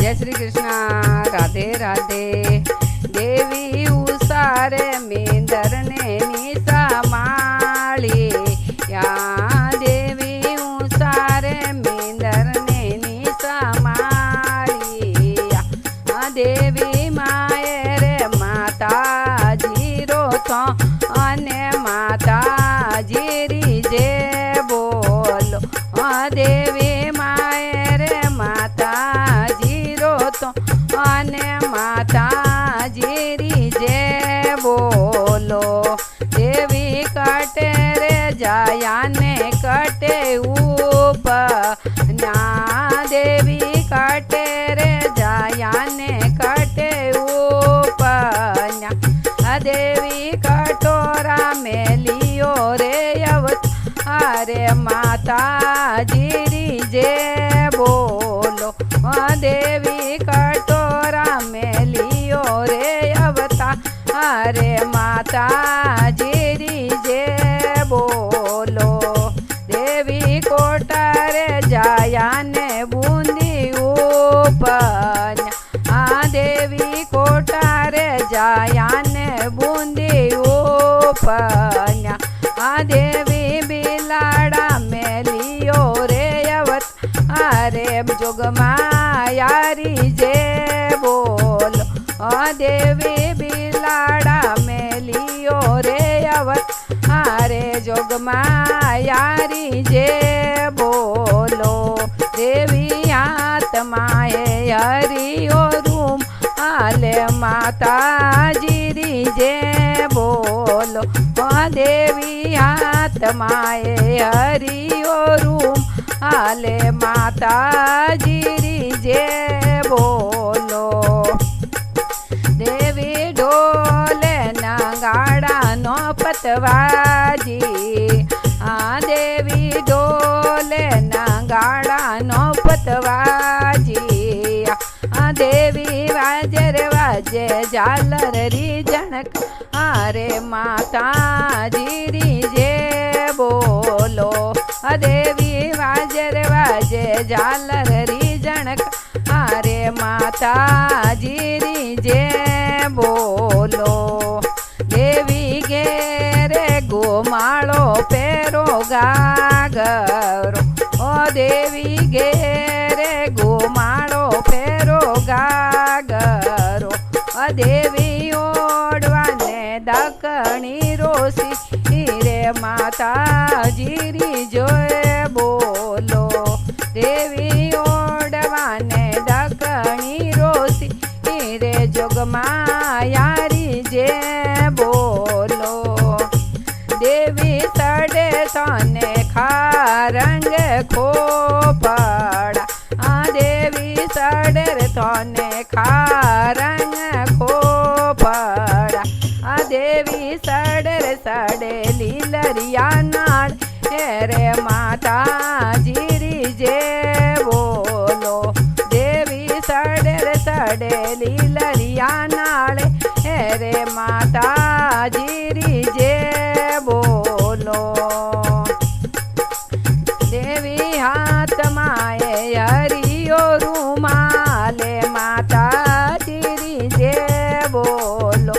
जय श्री कृष्णा। राधे राधे। देवी उसारे मेंदर ने निशा माली या देवी उसारे मेंदर ने निशा माली या देवी माए रे माता जीरो तो अने माता जीरी जे बोलो देवी माए रे माता जीरो तो अने माता जीरी जे बोलो देवी कटे रे जाया ने कटे उपन्या देवी कटे रे जाया ने कटे उपन्या देवी कटोरा में लियो रे अरे माता जीरी जे बोलो देवी कटोरा में लियो रे अरे माता जीरी जे बोलो देवी कोटारे जाया ने बूंदी उपन्या देवी कोटारे जाया ने बूंदी उपन्या देवी बिलाड़ा में लियो रे अरे जोगमायारी जे बोलो देवी बिलाड़ा में लियो रे अरे जोगमायारी जे बोलो देवी आत्माए हरियो रूम आले माता जीरी जे बोलो देवी आत्माए हरियो रूम आले माता जीरी जे बोलो देवी डोले नगाड़ा नो पतवाजी देवी डोले नगाड़ा नो पतवाजी देवी वाजर वाजे झालर री जनक अरे माता जीरी जे बोलो देवी वाजर वाजे झालर री जनक अरे माता जीरी जे बोलो देवी गेरे गोमाळो पेरो गागरो देवी गेरे गोमाळो पेरो गागरो देवी ओडवाने दकणी रोसी रे माता जीरी जोए बोलो देवी ओडवाने दकणी रोसी रे जोगमायारी जे बोलो देवी सड़े तने खारंग खोपड़ा देवी सड़े तने खारंग खोपड़ा देवी सड़े सड़े लीलरिया नाल रे माता जीरी जे बोलो देवी सड़े सड़े लीलरिया नाल रे माता जीरी जे बोलो देवी हाथ माए हरियो रूमाले माता जीरी जे बोलो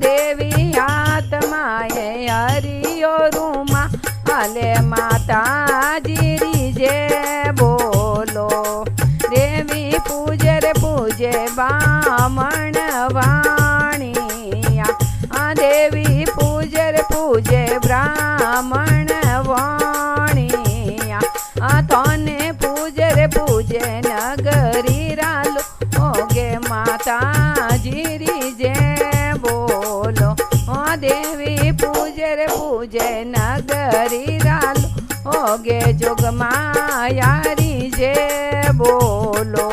देवी हाथ माए हरियो रूमाले माता जीरी जे बोलो देवी पूजे बामण वाणिया देवी पूजे ब्राह्मण वाणिया तने पूजे नगरी रालो ओगे माता जीरी जे बोलो देवी पूजे नगरी रालो ओगे जोगमायारी जे बोलो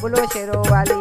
बोलो शेरो वाली।